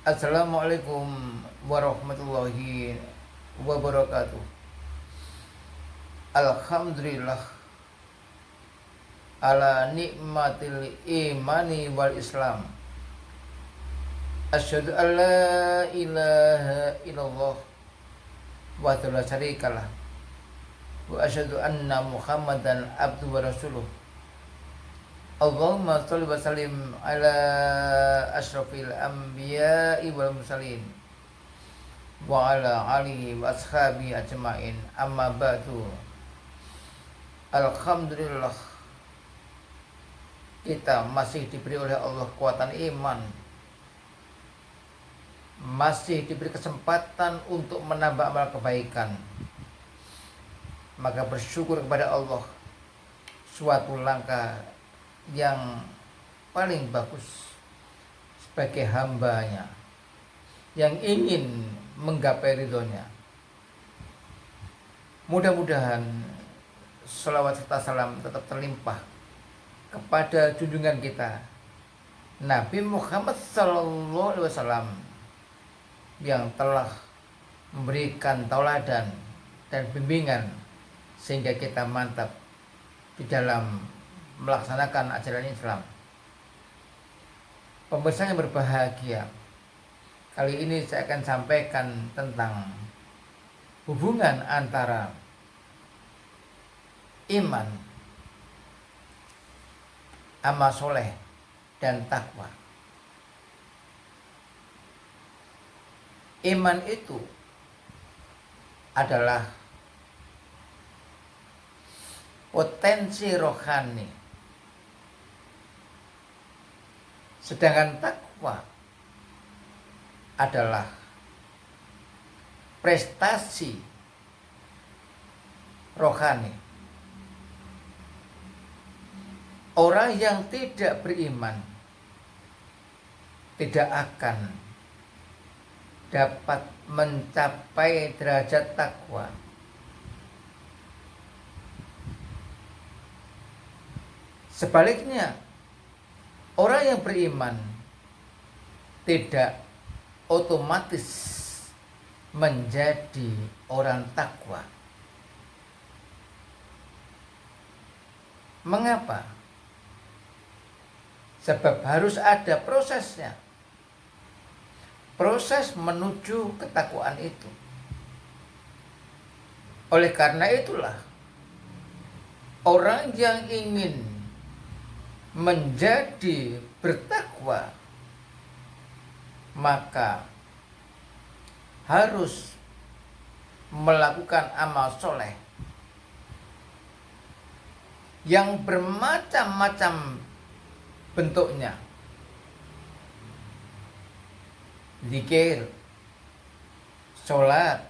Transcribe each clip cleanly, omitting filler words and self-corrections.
Assalamualaikum warahmatullahi wabarakatuh. Alhamdulillah ala nikmatil imani wal islam. Asyhadu an la ilaha illallah wa la syarikalah. Wa asyhadu anna Muhammadan abduhu wa rasuluh. Allahumma sholli wa sallim ala asyrafil anbiya'i wal mursalin wa ala alihi wa ashabihi ajmain. Amma ba'du. Alhamdulillah, kita masih diberi oleh Allah kekuatan iman, masih diberi kesempatan untuk menambah amal kebaikan. Maka bersyukur kepada Allah, suatu langkah yang paling bagus sebagai hambanya yang ingin menggapai ridhonya. Mudah-mudahan sholawat serta salam tetap terlimpah kepada junjungan kita Nabi Muhammad SAW yang telah memberikan tauladan dan bimbingan sehingga kita mantap di dalam melaksanakan ajaran Islam. Pemirsa yang berbahagia, kali ini saya akan sampaikan tentang hubungan antara iman, amal soleh, dan takwa. Iman itu adalah potensi rohani, sedangkan takwa adalah prestasi rohani. Orang yang tidak beriman tidak akan dapat mencapai derajat takwa. Sebaliknya, orang yang beriman tidak otomatis menjadi orang takwa. Mengapa? Sebab harus ada prosesnya. Proses menuju ketakwaan itu. Oleh karena itulah, orang yang ingin menjadi bertakwa maka harus melakukan amal soleh yang bermacam-macam bentuknya. Zikir, sholat,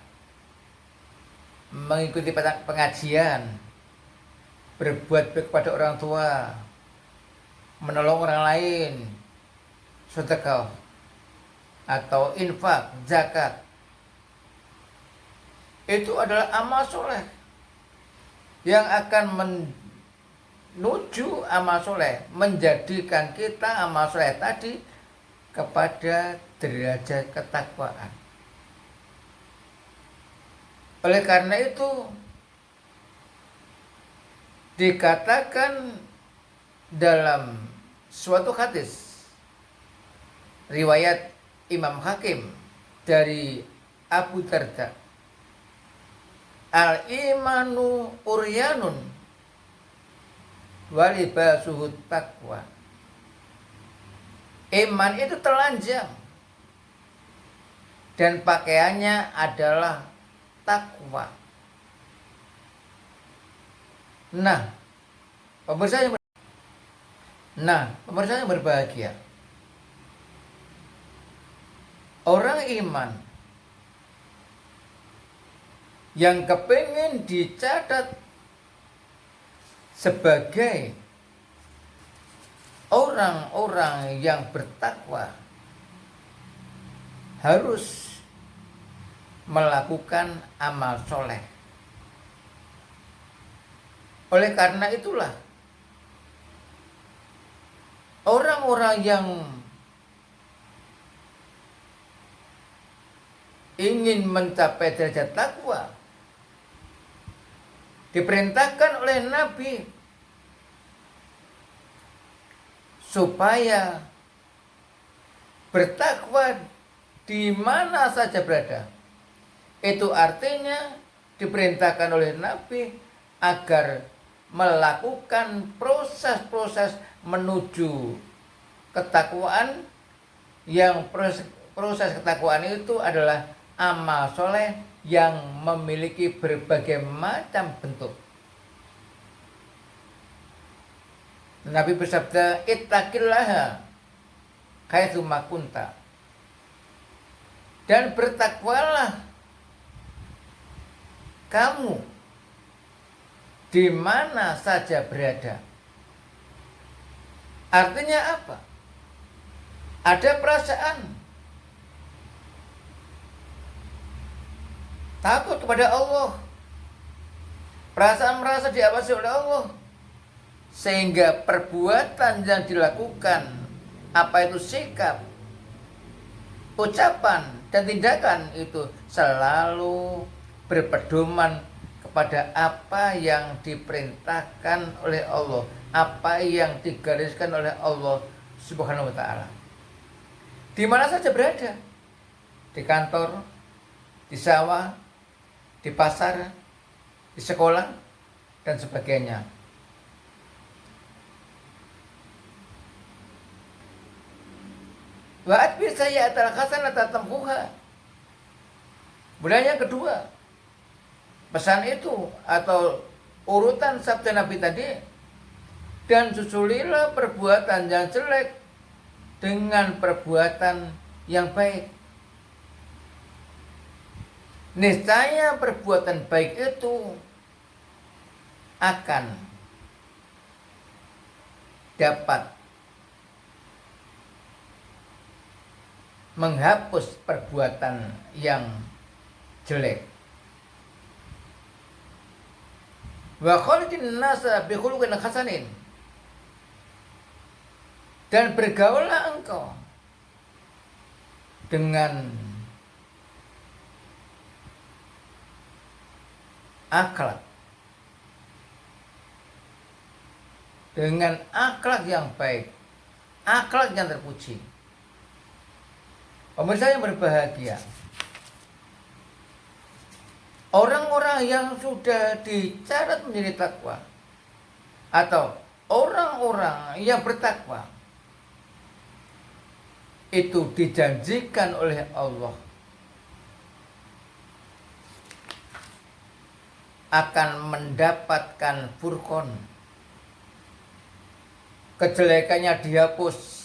mengikuti pengajian, berbuat baik kepada orang tua, menolong orang lain, sedekah atau infak, zakat. Itu adalah amal soleh yang akan menuju amal soleh, menjadikan kita amal soleh tadi kepada derajat ketakwaan. Oleh karena itu dikatakan dalam suatu hadis riwayat Imam Hakim dari Abu Darda, al-imanu uryanun walibasuhut taqwa. Iman itu telanjang dan pakaiannya adalah takwa. Nah, pemirsa yang berbahagia, orang iman yang kepingin dicatat sebagai orang-orang yang bertakwa harus melakukan amal soleh. Oleh karena itulah orang-orang yang ingin mencapai derajat takwa, diperintahkan oleh Nabi supaya bertakwa di mana saja berada. Itu artinya diperintahkan oleh Nabi agar melakukan proses-proses menuju ketakwaan, yang proses ketakwaan itu adalah amal soleh yang memiliki berbagai macam bentuk. Nabi bersabda, ittaqillaha haitsu ma kunta. Dan bertakwalah kamu di mana saja berada. Artinya apa? Ada perasaan takut kepada Allah, perasaan merasa diawasi oleh Allah, sehingga perbuatan yang dilakukan, apa itu sikap, ucapan, dan tindakan itu selalu berpedoman kepada apa yang diperintahkan oleh Allah, apa yang digariskan oleh Allah Subhanahu wa ta'ala. Di mana saja berada, di kantor, di sawah, di pasar, di sekolah, dan sebagainya. Wa atbi sayyi'atal hasanata tamhuha. Kemudian yang kedua, pesan itu atau urutan sabda Nabi tadi, dan susulilah perbuatan yang jelek dengan perbuatan yang baik. Niscaya perbuatan baik itu akan dapat menghapus perbuatan yang jelek. Wa khaliqin nasa bi khuluqin hasanin. Dan bergaullah engkau dengan akhlak, dengan akhlak yang baik, akhlak yang terpuji. Pemirsa yang berbahagia, orang-orang yang sudah dicatat menjadi takwa atau orang-orang yang bertakwa itu dijanjikan oleh Allah akan mendapatkan furqan, kejelekannya dihapus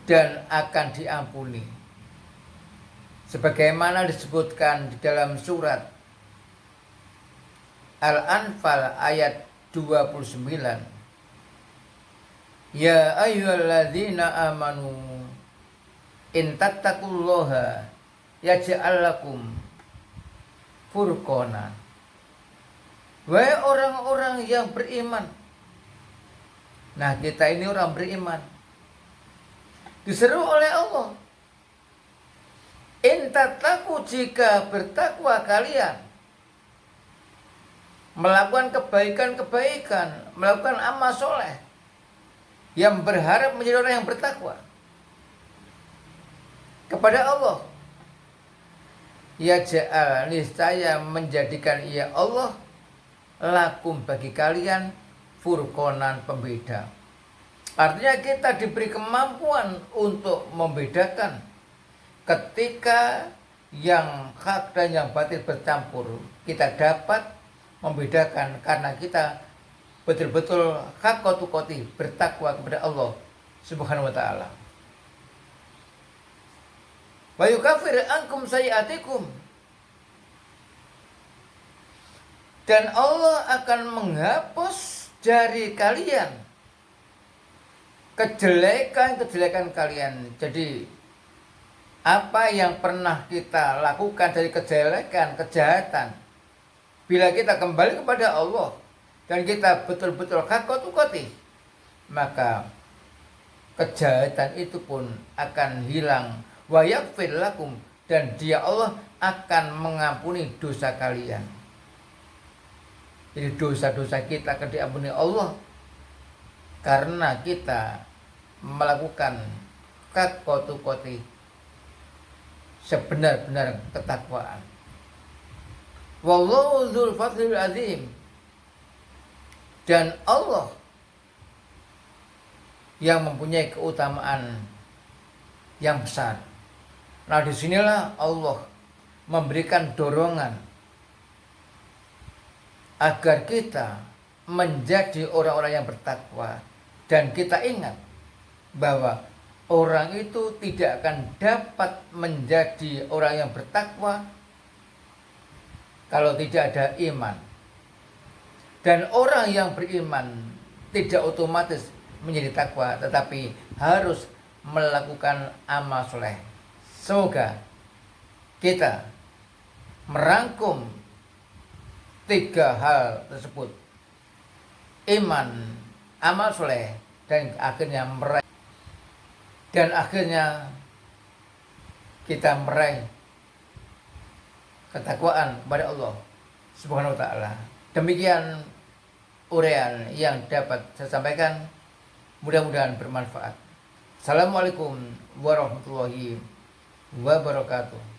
dan akan diampuni, sebagaimana disebutkan di dalam surat Al-Anfal ayat 29. Ya ayyuhalladzina amanu in tattaqullaha yaj'al lakum furqana. Wahai orang-orang yang beriman. Nah, kita ini orang beriman, diseru oleh Allah, in tattaqu, jika bertakwa kalian, melakukan kebaikan-kebaikan, melakukan amal soleh, yang berharap menjadi orang yang bertakwa kepada Allah, ya ja'al, niscaya menjadikan ia Allah lakum, bagi kalian, furqonan, pembeda. Artinya kita diberi kemampuan untuk membedakan ketika yang hak dan yang batil bercampur. Kita dapat membedakan karena kita betul-betul haqqatuqati, bertakwa kepada Allah Subhanahu wa ta'ala. Wa yukaffir ankum sayyi'atikum, dan Allah akan menghapus dari kalian kejelekan-kejelekan kalian. Jadi apa yang pernah kita lakukan dari kejelekan, kejahatan, bila kita kembali kepada Allah dan kita betul-betul haqqatuqati, maka kejahatan itu pun akan hilang. Wa yaghfir lakum, dan Dia Allah akan mengampuni dosa kalian. Jadi dosa-dosa kita akan diampuni Allah karena kita melakukan kakoti sebenar-benar ketakwaan. Wallahu dzul fadlil azim. Dan Allah yang mempunyai keutamaan yang besar. Nah, disinilah Allah memberikan dorongan agar kita menjadi orang-orang yang bertakwa, dan kita ingat bahwa orang itu tidak akan dapat menjadi orang yang bertakwa kalau tidak ada iman. Dan orang yang beriman tidak otomatis menjadi takwa, tetapi harus melakukan amal soleh. Semoga kita merangkum 3 hal tersebut: iman, amal soleh, dan akhirnya kita meraih ketakwaan kepada Allah Subhanahu wa taala. Demikian uraian yang dapat saya sampaikan, mudah-mudahan bermanfaat. Assalamualaikum warahmatullahi wabarakatuh.